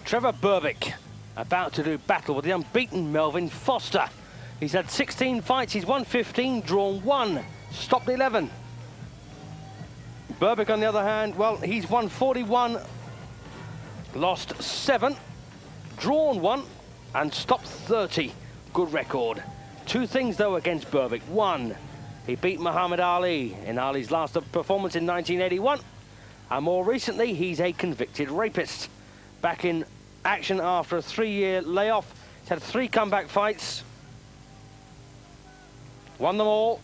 Trevor Berbick about to do battle with the unbeaten Melvin Foster. He's had 16 fights, he's won 15, drawn 1, stopped 11. Berbick, on the other hand, well, he's won 41, lost 7, drawn 1, and stopped 30. Good record. 2 things, though, against Berbick. 1, he beat Muhammad Ali in Ali's last performance in 1981. And more recently, he's a convicted rapist. Back in action after a 3-year layoff. He's had 3 comeback fights. Won them all.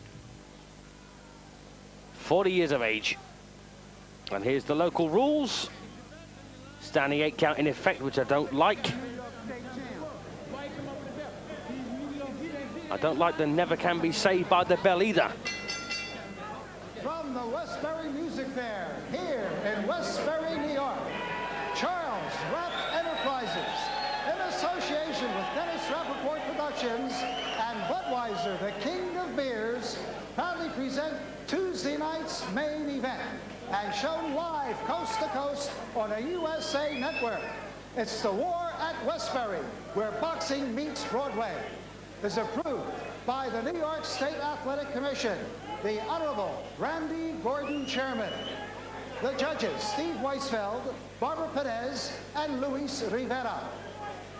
40 years of age. And here's the local rules. Standing 8 count in effect, which I don't like. I don't like the never can be saved by the bell either. From the Westbury Music Fair, here in Westbury, New York, Charles Rapp Enterprises, in association with Dennis Rappaport Productions and Budweiser, the king of beers, proudly present Tuesday night's main event and shown live coast to coast on a USA network. It's the War at Westbury, where boxing meets Broadway. Is approved by the New York State Athletic Commission, the Honorable Randy Gordon Chairman. The judges, Steve Weisfeld, Barbara Perez, and Luis Rivera.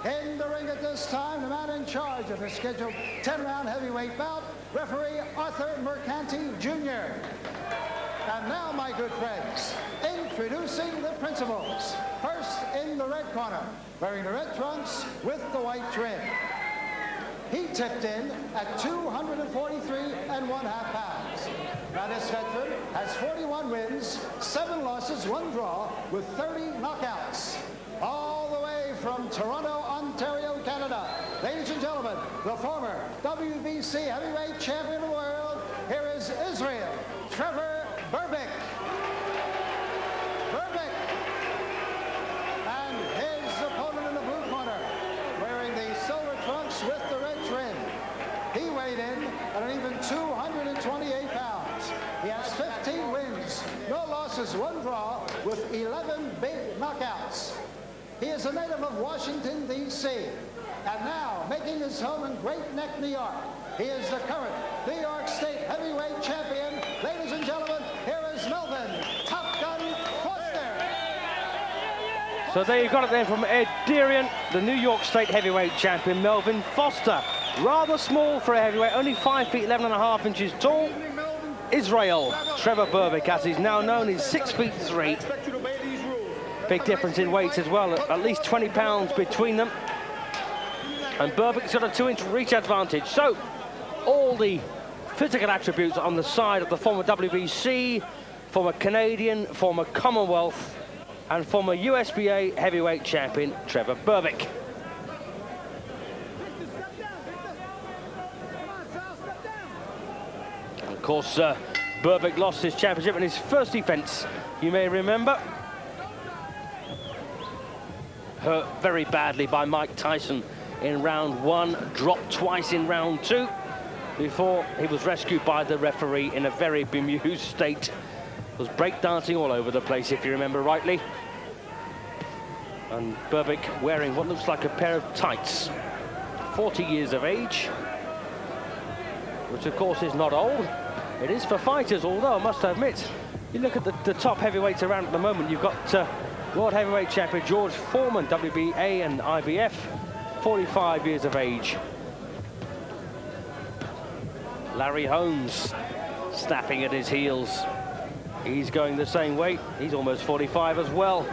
In the ring at this time, the man in charge of the scheduled 10-round heavyweight bout, referee Arthur Mercanti Jr. And now, my good friends, introducing the principals. First, in the red corner, wearing the red trunks with the white trim. He tipped in at 243 1/2 pounds. Now this veteran has 41 wins, 7 losses, 1 draw, with 30 knockouts. All the way from Toronto, Ontario, Canada. Ladies and gentlemen, the former WBC heavyweight champion of the world, here is Israel, Trevor Berbick. Berbick. And his opponent in the blue corner, wearing the silver trunks with the red trim. He weighed in at an even 228 pounds. He has 15 wins, no losses, 1 draw, with 11 big knockouts. He is a native of Washington, D.C. And now, making his home in Great Neck, New York, he is the current New York State heavyweight champion. Ladies and gentlemen, here is Melvin Top Gun Foster. So there you got it then from Ed Derian, the New York State heavyweight champion, Melvin Foster. Rather small for a heavyweight, only 5 feet 11.5 inches tall. Israel, Trevor Berbick, as he's now known, is 6 feet 3. Big difference in weights as well, at least 20 pounds between them. And Berbick's got a 2-inch reach advantage. So all the physical attributes on the side of the former WBC, former Canadian, former Commonwealth, and former USBA heavyweight champion, Trevor Berbick. And of course, Berbick lost his championship in his first defense, you may remember. Hurt very badly by Mike Tyson in round 1, dropped twice in round 2, before he was rescued by the referee in a very bemused state. Was breakdancing all over the place, if you remember rightly. And Berbick wearing what looks like a pair of tights. 40 years of age, which of course is not old. It is for fighters, although I must admit, you look at the top heavyweights around at the moment, you've got World Heavyweight Champion George Foreman, WBA and IBF, 45 years of age. Larry Holmes snapping at his heels. He's going the same way. He's almost 45 as well.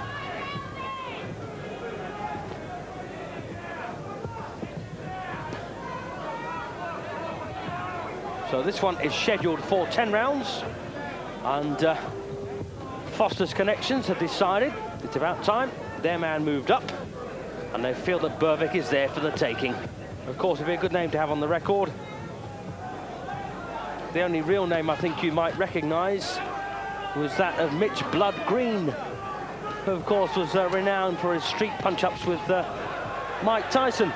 So this one is scheduled for 10 rounds. And Foster's connections have decided it's about time. Their man moved up. And they feel that Berbick is there for the taking. Of course, it'd be a good name to have on the record. The only real name I think you might recognize was that of Mitch Blood Green, who of course was renowned for his street punch-ups with Mike Tyson.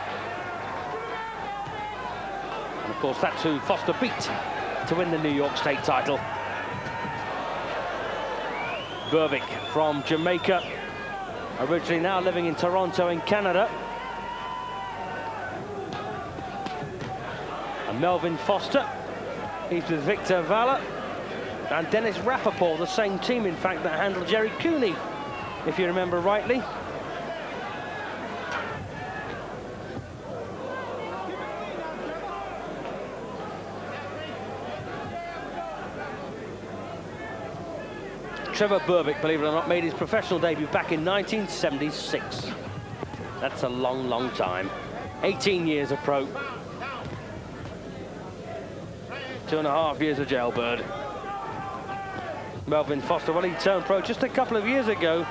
And of course, that's who Foster beat to win the New York State title. Berbick from Jamaica, originally now living in Toronto in Canada. And Melvin Foster, he's with Victor Valla and Dennis Rappaport, the same team, in fact, that handled Jerry Cooney, if you remember rightly. Trevor Berbick, believe it or not, made his professional debut back in 1976. That's a long, long time. 18 years of pro. 2.5 years of jailbird. Melvin Foster, well, he turned pro just a couple of years ago.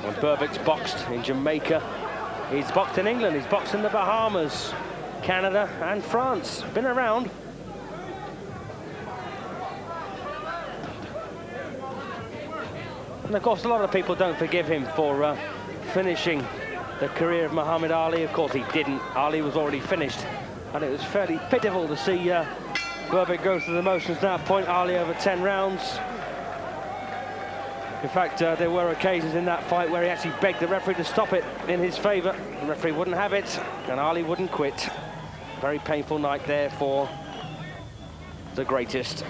When Berbick's boxed in Jamaica, he's boxed in England, he's boxed in the Bahamas, Canada and France. Been around. And of course, a lot of people don't forgive him for finishing the career of Muhammad Ali. Of course, he didn't. Ali was already finished. And it was fairly pitiful to see Berbick go through the motions at that point. Ali over 10 rounds. In fact, there were occasions in that fight where he actually begged the referee to stop it in his favour. The referee wouldn't have it, and Ali wouldn't quit. Very painful night there for the greatest.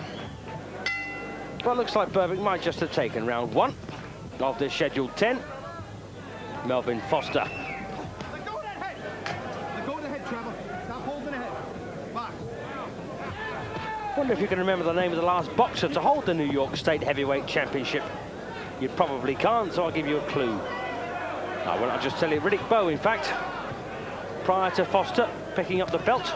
Well, it looks like Berbick might just have taken round 1 of the scheduled 10. Melvin Foster. Let go of that head. Let go of the head, Trevor. Stop holding the head. Box. Wonder if you can remember the name of the last boxer to hold the New York State Heavyweight Championship. You probably can't, so I'll give you a clue. I will not just tell you, Riddick Bowe, in fact, prior to Foster picking up the belt.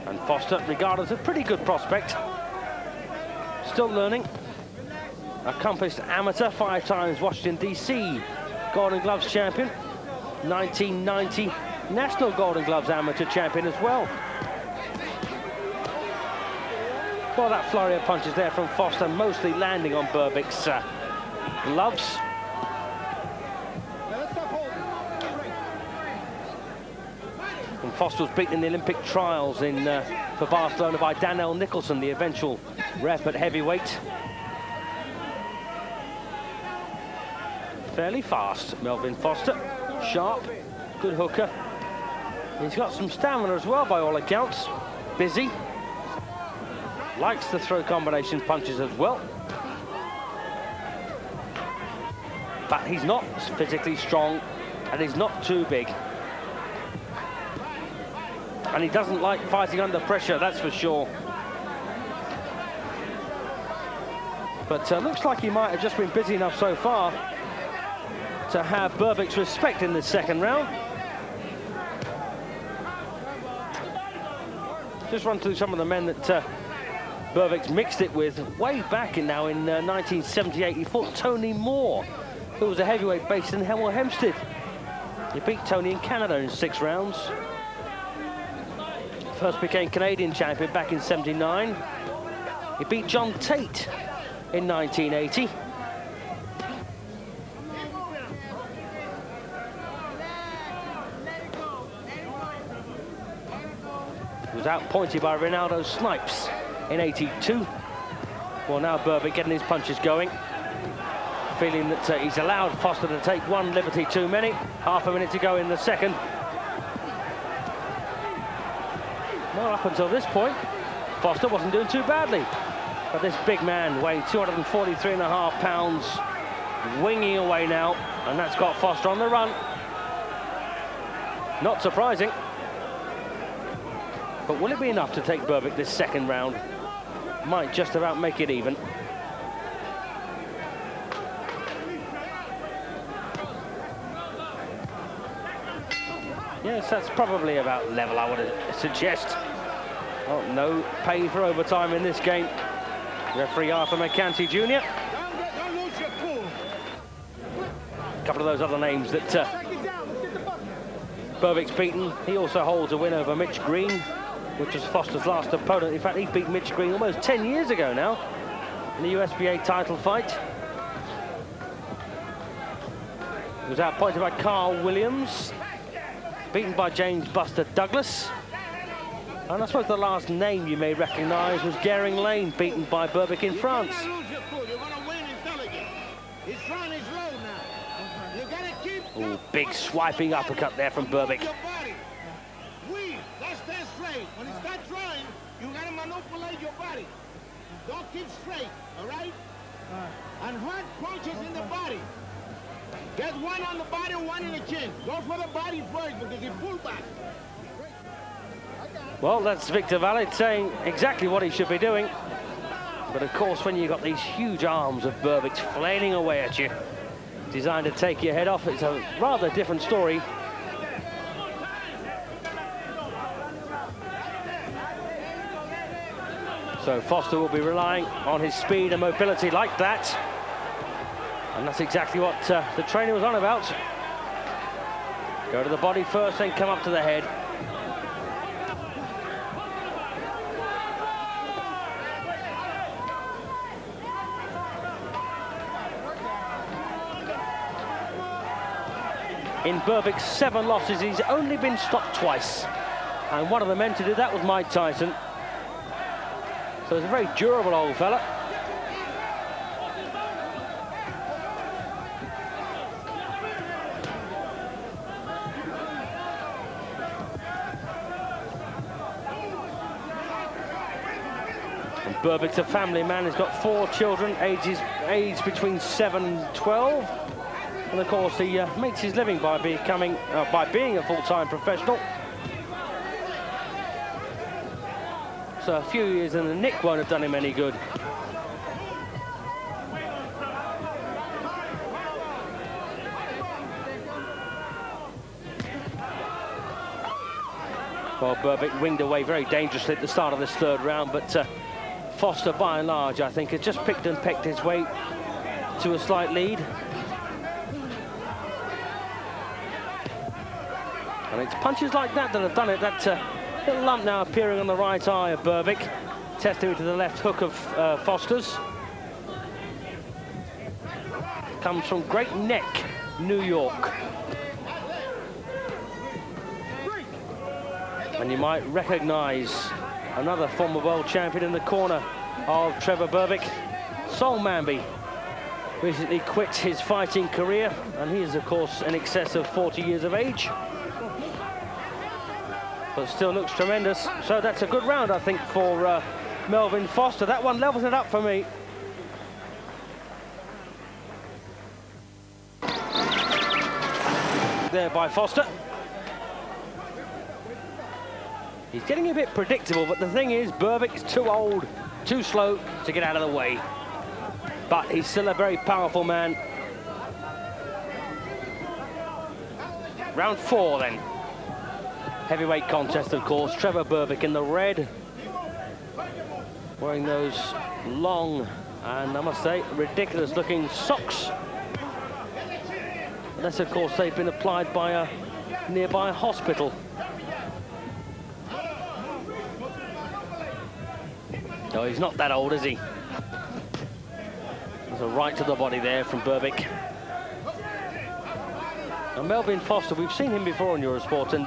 And Foster, regarded as a pretty good prospect, still learning. Accomplished amateur, 5 times Washington DC Golden Gloves champion, 1990 National Golden Gloves amateur champion as well. Well, that flurry of punches there from Foster, mostly landing on Berbick's gloves. And Foster was beaten in the Olympic trials for Barcelona by Daniel Nicholson, the eventual rep at heavyweight. Fairly fast, Melvin Foster. Sharp, good hooker. He's got some stamina as well, by all accounts. Busy. Likes to throw combination punches as well. But he's not physically strong, and he's not too big. And he doesn't like fighting under pressure, that's for sure. But looks like he might have just been busy enough so far to have Berbick's respect in the second round. Just run through some of the men that Berbick's mixed it with way back in 1978. He fought Tony Moore, who was a heavyweight based in Hemel Hempstead. He beat Tony in Canada in 6 rounds. First became Canadian champion back in '79. He beat John Tate in 1980. He was outpointed by Ronaldo Snipes in '82. Well, now Berbick getting his punches going. Feeling that he's allowed Foster to take 1 liberty too many. Half a minute to go in the second. Well, up until this point, Foster wasn't doing too badly. But this big man, weighing 243.5 pounds, winging away now, and that's got Foster on the run. Not surprising. But will it be enough to take Berbick this second round? Might just about make it even. Yes, that's probably about level, I would suggest. Oh, no pay for overtime in this game. Referee Arthur McCanty Jr. A couple of those other names that Berbick's beaten. He also holds a win over Mitch Green which was Foster's last opponent. In fact, he beat Mitch Green almost 10 years ago now in the USBA title fight. He was outpointed by Carl Williams, beaten by James Buster Douglas. And I suppose the last name you may recognise was Gering Lane, beaten by Berbick in France. Oh, big swiping uppercut there from Berbick. That's straight. When you start throwing, you gotta manipulate your body. Don't keep straight, all right? And hard punches in the body. Get one on the body, one in the chin. Go for the body first because he pulled back. Well, that's Victor Valle saying exactly what he should be doing. But of course, when you've got these huge arms of Berbick's flailing away at you, designed to take your head off, it's a rather different story. So Foster will be relying on his speed and mobility like that. And that's exactly what the trainer was on about. Go to the body first, then come up to the head. In Berbick's 7 losses, he's only been stopped twice. And one of the men to do that was Mike Tyson. So he's a very durable old fella. And Berbick's a family man. He's got 4 children, aged between 7 and 12. And of course, he makes his living by being a full-time professional. So a few years in the nick won't have done him any good. Well, Berbick winged away very dangerously at the start of this 3rd round, but Foster, by and large, I think, has just picked and pecked his way to a slight lead. And it's punches like that that have done it. That little lump now appearing on the right eye of Berbick, testing to the left hook of Foster's. Comes from Great Neck, New York. And you might recognise another former world champion in the corner of Trevor Berbick. Sol Manby recently quit his fighting career, and he is, of course, in excess of 40 years of age. But still looks tremendous. So that's a good round, I think, for Melvin Foster. That one levels it up for me. There by Foster. He's getting a bit predictable, but the thing is, Berbick's too old, too slow to get out of the way. But he's still a very powerful man. Round 4 then. Heavyweight contest, of course. Trevor Berbick in the red, wearing those long and, I must say, ridiculous-looking socks. Unless, of course, they've been applied by a nearby hospital. No, he's not that old, is he? There's a right to the body there from Berbick. And Melvin Foster, we've seen him before on Eurosport, and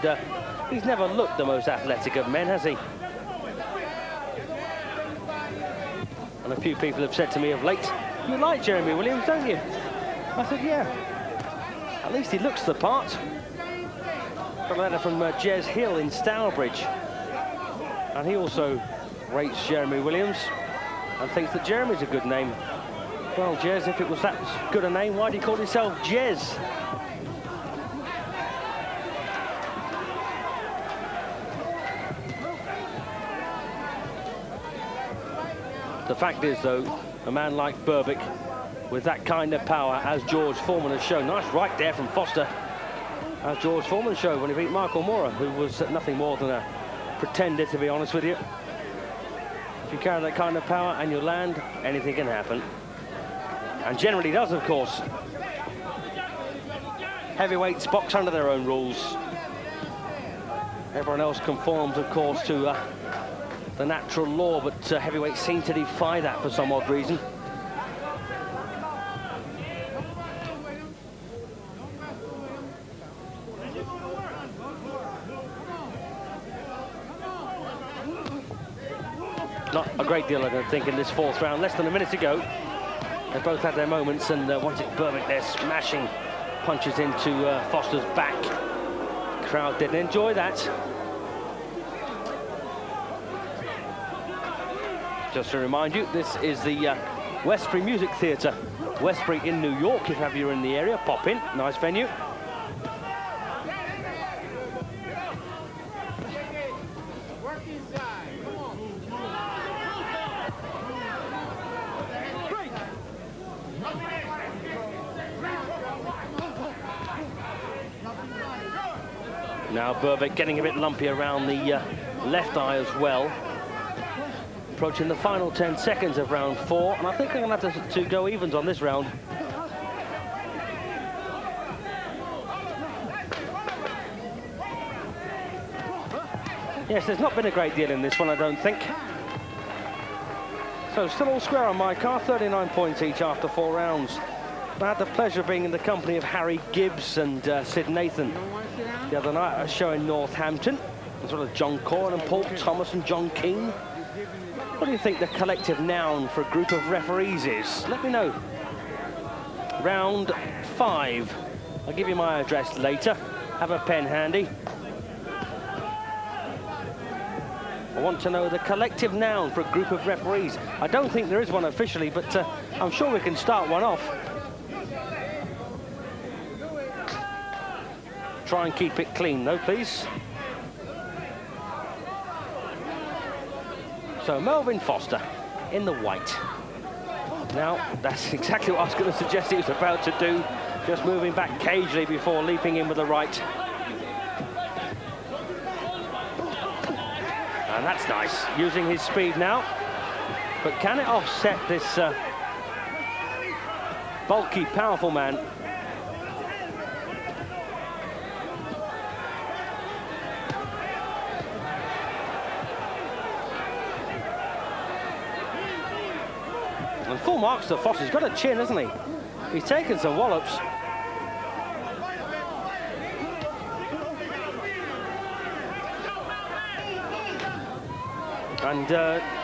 he's never looked the most athletic of men, has he? And a few people have said to me of late, you like Jeremy Williams, don't you? I said, yeah. At least he looks the part. Got a letter from Jez Hill in Stourbridge. And he also rates Jeremy Williams and thinks that Jeremy's a good name. Well, Jez, if it was that good a name, why do you call yourself Jez? The fact is, though, a man like Berbick, with that kind of power, as George Foreman has shown. Nice right there from Foster, as George Foreman showed when he beat Michael Moorer, who was nothing more than a pretender, to be honest with you. If you carry that kind of power and you land, anything can happen. And generally does, of course. Heavyweights box under their own rules. Everyone else conforms, of course, to the natural law, but heavyweights seem to defy that for some odd reason. Not a great deal, I don't think, in this fourth round. Less than a minute to go. They both had their moments, and once it's Berbick, they're smashing punches into Foster's back. Crowd didn't enjoy that. Just to remind you, this is the Westbury Music Theatre. Westbury in New York. If you're in the area, pop in. Nice venue. Now Berbick getting a bit lumpy around the left eye as well. Approaching the final 10 seconds of round 4, and I think I'm going to have to go evens on this round. Yes, there's not been a great deal in this one, I don't think. So still all square on my card, 39 points each after 4 rounds. I had the pleasure of being in the company of Harry Gibbs and Sid Nathan the other night at a show in Northampton, as well as John Corrin and Paul Thomas and John Keane. What do you think the collective noun for a group of referees is? Let me know. Round 5. I'll give you my address later. Have a pen handy. I want to know the collective noun for a group of referees. I don't think there is one officially, but I'm sure we can start one off. Try and keep it clean, though, please. So Melvin Foster in the white. Now, that's exactly what I was going to suggest he was about to do, just moving back cagely before leaping in with the right. And that's nice, using his speed now. But can it offset this bulky, powerful man? And full marks to Foster. He's got a chin, hasn't he? He's taken some wallops. And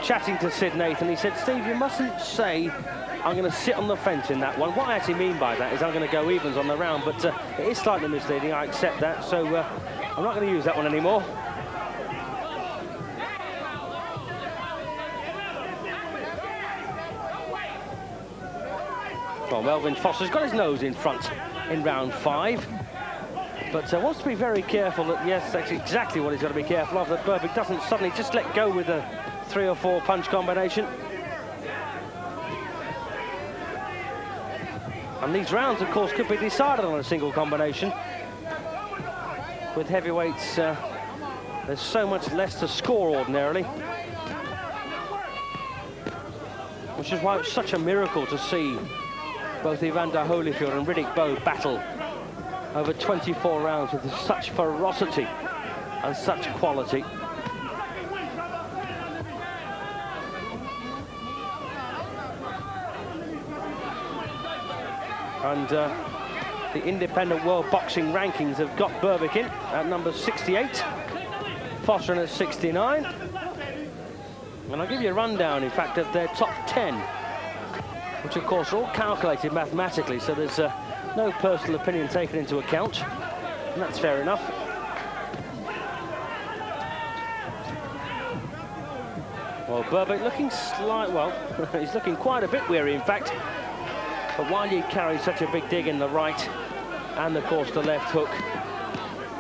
chatting to Sid Nathan, he said, Steve, you mustn't say I'm going to sit on the fence in that one. What I actually mean by that is I'm going to go evens on the round, but it is slightly misleading, I accept that, so I'm not going to use that one anymore. Well, Melvin Foster's got his nose in front in round 5, but wants to be very careful that, yes, that's exactly what he's got to be careful of, that Berbick doesn't suddenly just let go with a 3 or 4 punch combination. And these rounds, of course, could be decided on a single combination. With heavyweights, there's so much less to score ordinarily. Which is why it's such a miracle to see both Evander Holyfield and Riddick Bowe battle over 24 rounds with such ferocity and such quality. And the independent world boxing rankings have got Berbick in at number 68, Foster in at 69. And I'll give you a rundown, in fact, of their top 10, which, of course, are all calculated mathematically, so there's no personal opinion taken into account, and that's fair enough. Well, Berbick looking he's looking quite a bit weary, in fact. But while you carry such a big dig in the right and, of course, the left hook,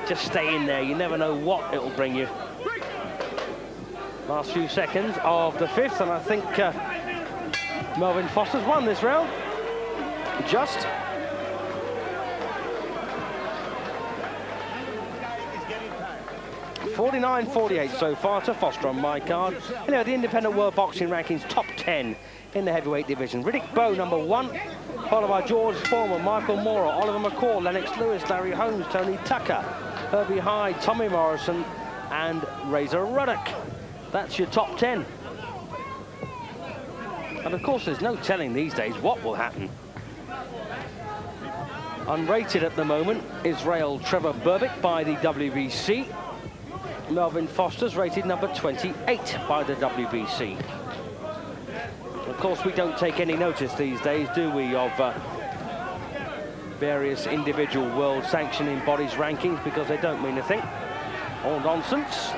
just stay in there. You never know what it'll bring you. Last few seconds of the 5th, and I think Melvin Foster's won this round. Just. $49.48 so far to Foster on my card. You know, the independent world boxing rankings top 10 in the heavyweight division. Riddick Bowe, number 1, followed by George Foreman, Michael Mora, Oliver McCall, Lennox Lewis, Larry Holmes, Tony Tucker, Herbie Hyde, Tommy Morrison, and Razor Ruddock. That's your top 10. And of course, there's no telling these days what will happen. Unrated at the moment, Israel Trevor Berbick by the WBC. Melvin Foster's rated number 28 by the WBC. Of course, we don't take any notice these days, do we, of various individual world sanctioning bodies' rankings, because they don't mean a thing. All nonsense.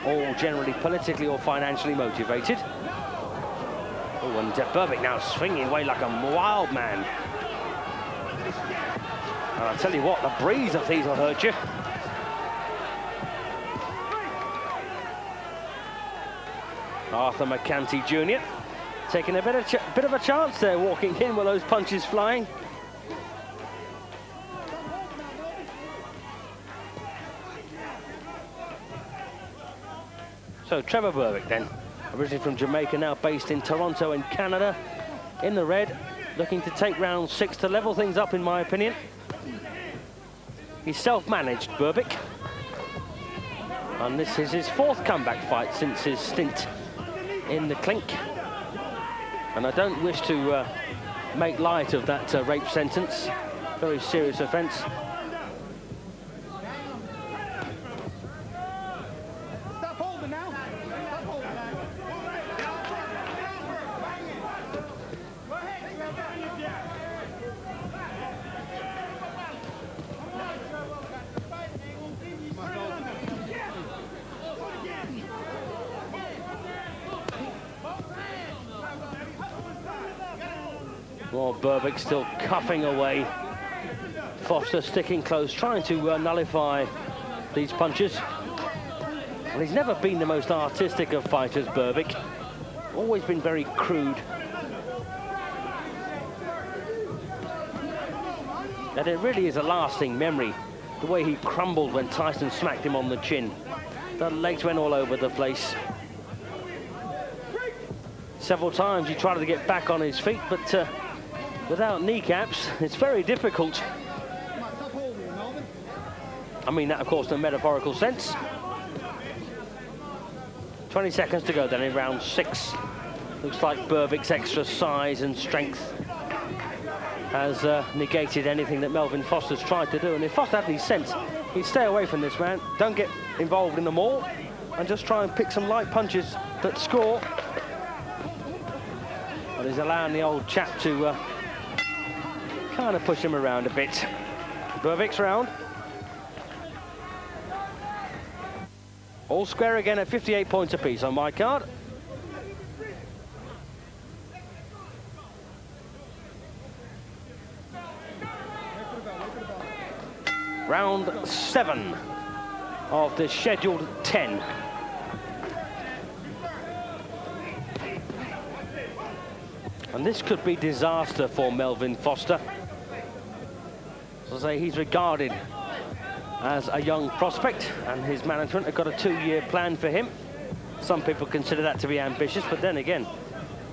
All generally politically or financially motivated. Oh, and Berbick now swinging away like a wild man. And I'll tell you what, the breeze of these will hurt you. Arthur McCanty Jr. taking a bit of a chance there, walking in with those punches flying. So Trevor Berbick then, originally from Jamaica, now based in Toronto in Canada, in the red, looking to take round 6 to level things up, in my opinion. He's self-managed, Berbick, and this is his 4th comeback fight since his stint in the clink. And I don't wish to make light of that rape sentence. Very serious offence. Well, Berbick still cuffing away. Foster sticking close, trying to nullify these punches. Well, he's never been the most artistic of fighters, Berbick. Always been very crude. And it really is a lasting memory, the way he crumbled when Tyson smacked him on the chin. The legs went all over the place. Several times he tried to get back on his feet, but without kneecaps, it's very difficult. I mean that, of course, in a metaphorical sense. 20 seconds to go then in round 6. Looks like Berbick's extra size and strength has negated anything that Melvin Foster's tried to do. And if Foster had any sense, he'd stay away from this man. Don't get involved in them all, and just try and pick some light punches that score. But he's allowing the old chap to kind of push him around a bit. Berbick's round. All square again at 58 points apiece on my card. Round 7 of the scheduled 10. And this could be disaster for Melvin Foster. As I say, he's regarded as a young prospect, and his management have got a 2-year plan for him. Some people consider that to be ambitious, but then again,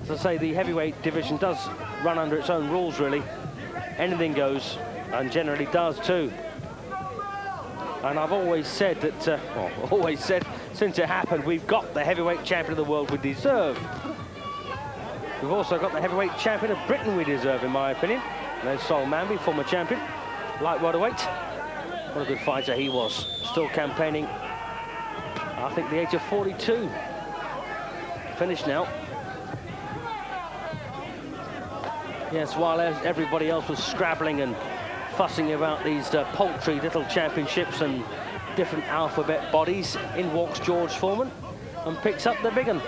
as I say, the heavyweight division does run under its own rules, really. Anything goes, and generally does too. And I've always said that, always said since it happened, we've got the heavyweight champion of the world we deserve. We've also got the heavyweight champion of Britain we deserve, in my opinion. There's Sol Manby, former champion, light welterweight. What a good fighter he was. Still campaigning, I think, the age of 42. Finished now. Yes, while everybody else was scrabbling and fussing about these paltry little championships and different alphabet bodies, in walks George Foreman and picks up the big one.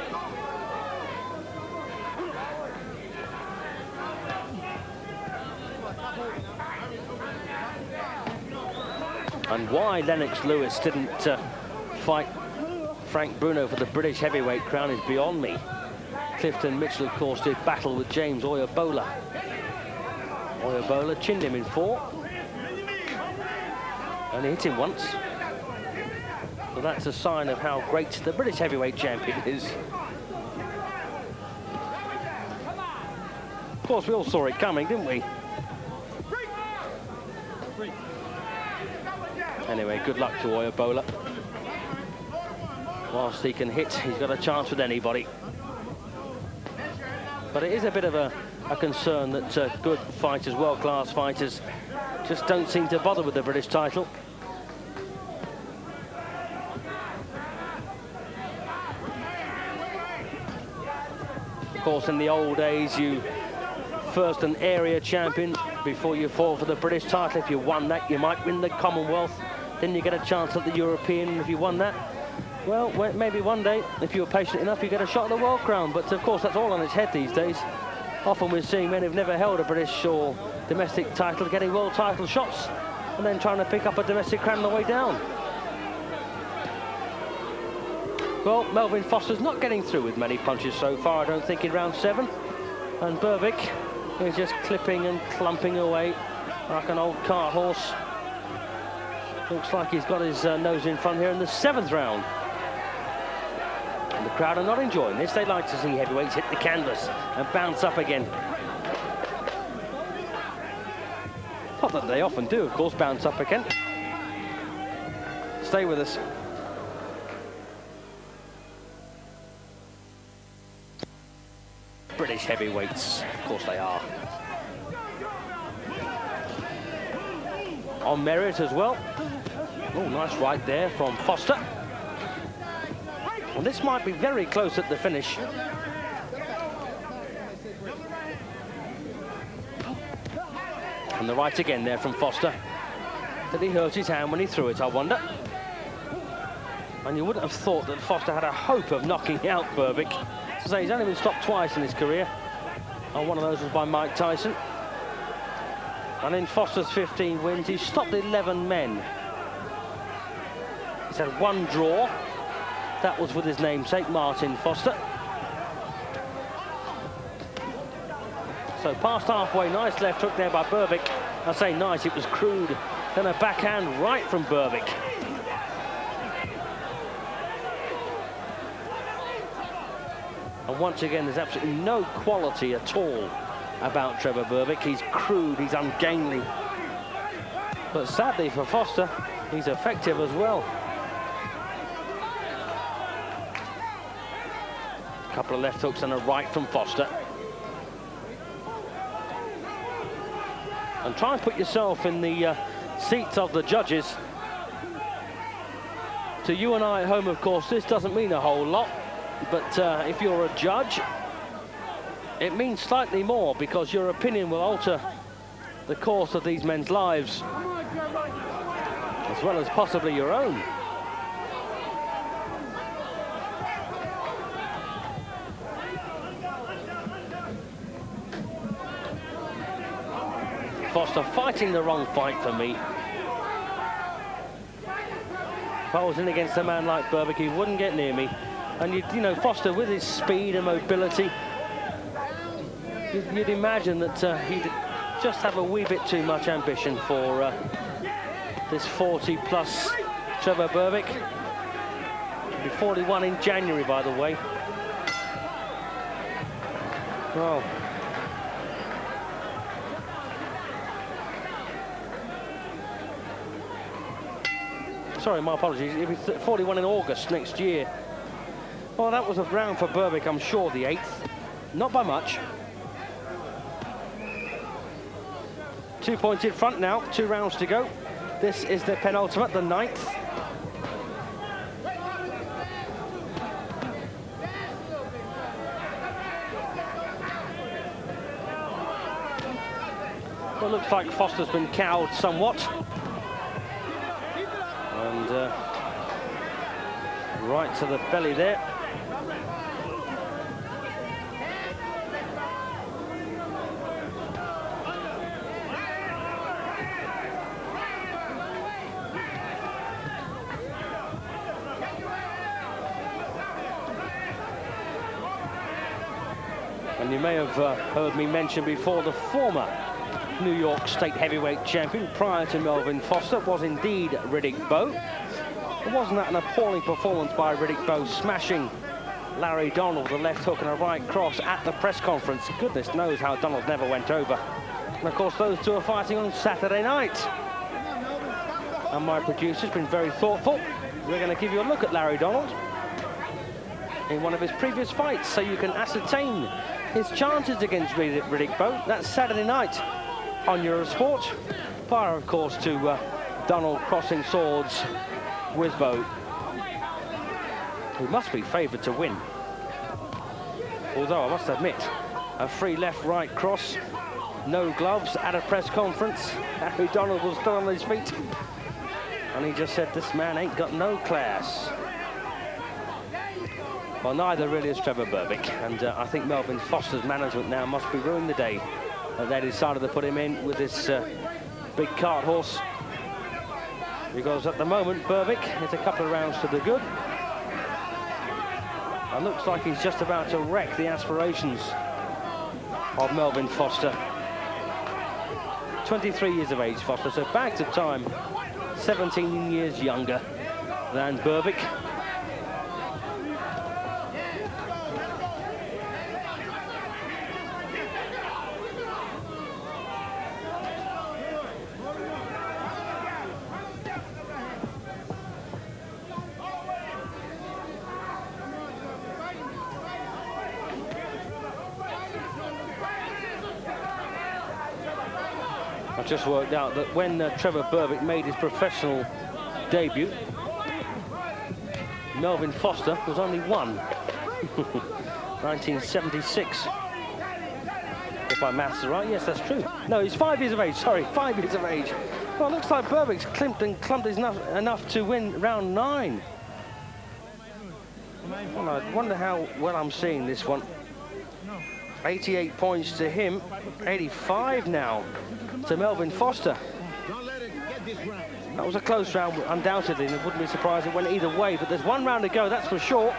And why Lennox Lewis didn't fight Frank Bruno for the British heavyweight crown is beyond me. Clifton Mitchell, of course, did battle with James Oyabola. Oyabola chinned him in 4. Only hit him once. So that's a sign of how great the British heavyweight champion is. Of course, we all saw it coming, didn't we? Anyway, good luck to Oyabola. whilst he can hit, he's got a chance with anybody. But it is a bit of a concern that good fighters, world-class fighters, just don't seem to bother with the British title. Of course, in the old days, you first an area champion before you fought for the British title. If you won that, you might win the Commonwealth. Then you get a chance at the European. And if you won that, well, maybe one day, if you were patient enough, you get a shot at the world crown. But of course, that's all on its head these days. Often we're seeing men who've never held a British or domestic title getting world title shots and then trying to pick up a domestic crown on the way down. Well, Melvin Foster's not getting through with many punches so far, I don't think, in round 7. And Berbick is just clipping and clumping away like an old cart horse. Looks like he's got his nose in front here in the 7th round. And the crowd are not enjoying this. They like to see heavyweights hit the canvas and bounce up again. Not that they often do, of course, bounce up again. Stay with us. British heavyweights, of course they are. On merit as well. Oh, nice right there from Foster. And this might be very close at the finish. And the right again there from Foster. Did he hurt his hand when he threw it, I wonder? And you wouldn't have thought that Foster had a hope of knocking out Berbick. As I say, he's only been stopped twice in his career. And one of those was by Mike Tyson. And in Foster's 15 wins, he's stopped 11 men. He's had 1 draw. That was with his namesake, Martin Foster. So past halfway, nice left hook there by Berbick. I say nice, it was crude. Then a backhand right from Berbick. And once again, there's absolutely no quality at all about Trevor Berbick. He's crude, he's ungainly. But sadly for Foster, he's effective as well. A couple of left hooks and a right from Foster. And try and put yourself in the seats of the judges. To you and I at home, of course, this doesn't mean a whole lot. But if you're a judge, it means slightly more, because your opinion will alter the course of these men's lives, as well as possibly your own. Foster fighting the wrong fight for me. If I was in against a man like Berbick, he wouldn't get near me. And you know, Foster, with his speed and mobility, you'd imagine that he'd just have a wee bit too much ambition for this 40-plus Trevor Berbick. He'll be 41 in January, by the way. Well, sorry, my apologies. He'll be 41 in August next year. Well, that was a round for Berbick, I'm sure, the 8th. Not by much. 2 points in front now, 2 rounds to go. This is the penultimate, the 9th. Well, it looks like Foster's been cowed somewhat. And right to the belly there. And you may have heard me mention before, the former New York State Heavyweight Champion prior to Melvin Foster was indeed Riddick Bowe. Wasn't that an appalling performance by Riddick Bowe, smashing Larry Donald with a left hook and a right cross at the press conference? Goodness knows how Donald never went over. And of course, those two are fighting on Saturday night. And my producer's been very thoughtful. We're going to give you a look at Larry Donald. in one of his previous fights, so you can ascertain his chances against Riddick Bowe. That's Saturday night on Eurosport. Prior, of course, to Donald crossing swords with Bowe, who must be favoured to win. Although I must admit, a free left-right cross, no gloves at a press conference. Harry Donald was still on his feet, and he just said, "This man ain't got no class." Well, neither really is Trevor Berbick, and I think Melvin Foster's management now must be ruining the day that they decided to put him in with this big cart horse, because at the moment Berbick is a couple of rounds to the good, and looks like he's just about to wreck the aspirations of Melvin Foster. 23 years of age, Foster, so back to time, 17 years younger than Berbick. I've just worked out that when Trevor Berbick made his professional debut, Melvin Foster was only one. 1976. If my maths are right, yes, that's true. No, he's 5 years of age, sorry, 5 years of age. Well, it looks like Berbick's climped and clumped enough to win round 9. Well, I wonder how well I'm seeing this one. 88 points to him, 85 now to Melvin Foster. That was a close round, undoubtedly, and it wouldn't be surprised it went either way, but there's one round to go, that's for sure.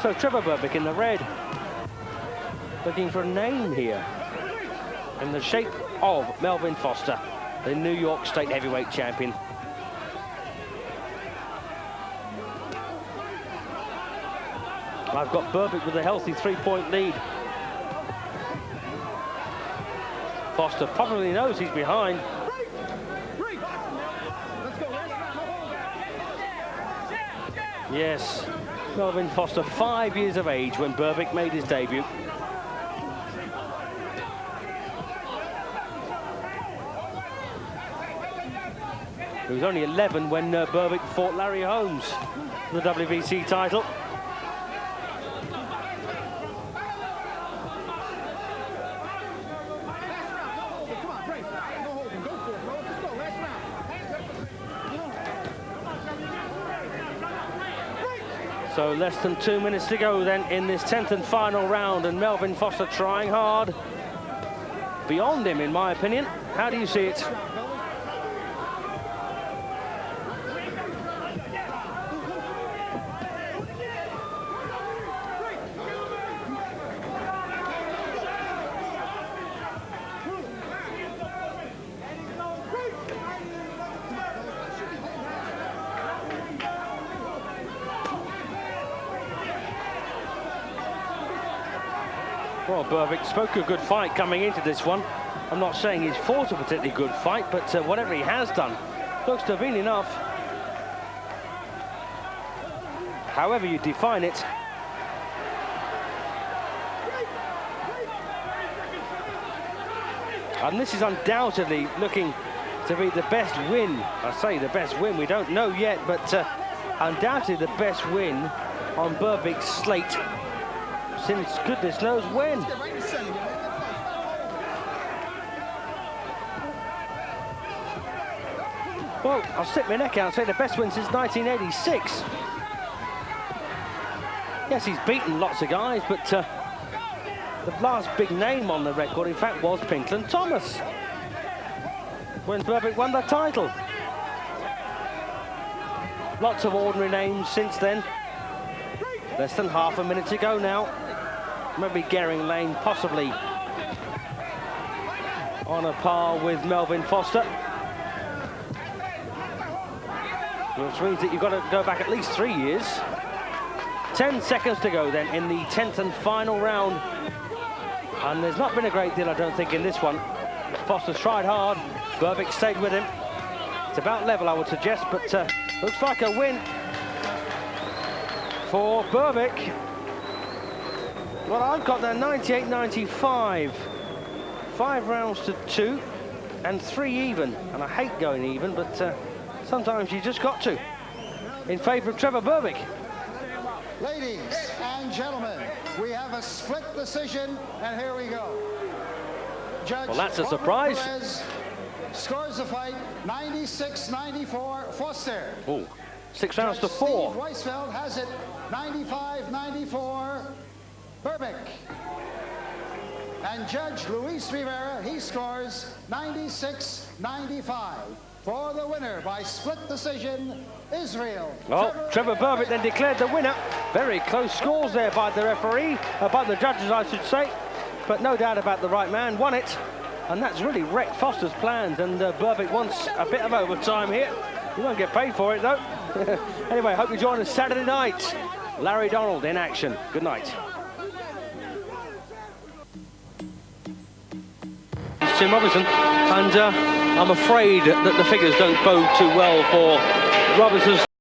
So Trevor Berbick in the red, looking for a name here, in the shape of Melvin Foster, the New York State Heavyweight Champion. I've got Berbick with a healthy 3-point lead. Foster probably knows he's behind. Yes, Melvin Foster, 5 years of age when Berbick made his debut. He was only 11 when Berbick fought Larry Holmes for the WBC title. So less than 2 minutes to go then in this 10th and final round, and Melvin Foster trying hard. Beyond him, in my opinion. How do you see it? Well, Berbick spoke a good fight coming into this one. I'm not saying he's fought a particularly good fight, but whatever he has done looks to have been enough. However you define it. And this is undoubtedly looking to be the best win. I say the best win, we don't know yet, but undoubtedly the best win on Berbick's slate since goodness knows when. Well, I'll stick my neck out and say the best win since 1986. Yes, he's beaten lots of guys, but the last big name on the record, in fact, was Pinkland Thomas when Berbick won the title. Lots of ordinary names since then. Less than half a minute to go now. Maybe Gehring Lane possibly on a par with Melvin Foster. Which means that you've got to go back at least 3 years. 10 seconds to go then in the 10th and final round. And there's not been a great deal, I don't think, in this one. Foster's tried hard. Berbick stayed with him. It's about level, I would suggest, but looks like a win for Berbick. Well, I've got that 98-95. 5 rounds to 2 and 3 even. And I hate going even, but sometimes you just got to. In favour of Trevor Berbick. Ladies and gentlemen, we have a split decision, and here we go. Judge Well, that's a surprise. Perez scores the fight 96-94 Foster. Oh, 6 rounds Judge to 4. Steve Weisfeld has it 95-94 Berbick. And Judge Luis Rivera, he scores 96-95 for the winner by split decision, Israel. Well, Trevor Berbick then declared the winner. Very close scores there by the referee, by the judges, I should say. But no doubt about the right man won it. And that's really wrecked Foster's plans. And Berbick wants a bit of overtime here. He won't get paid for it, though. Anyway, hope you join us Saturday night. Larry Donald in action. Good night. It's Tim Robinson. And I'm afraid that the figures don't bode too well for Robinson's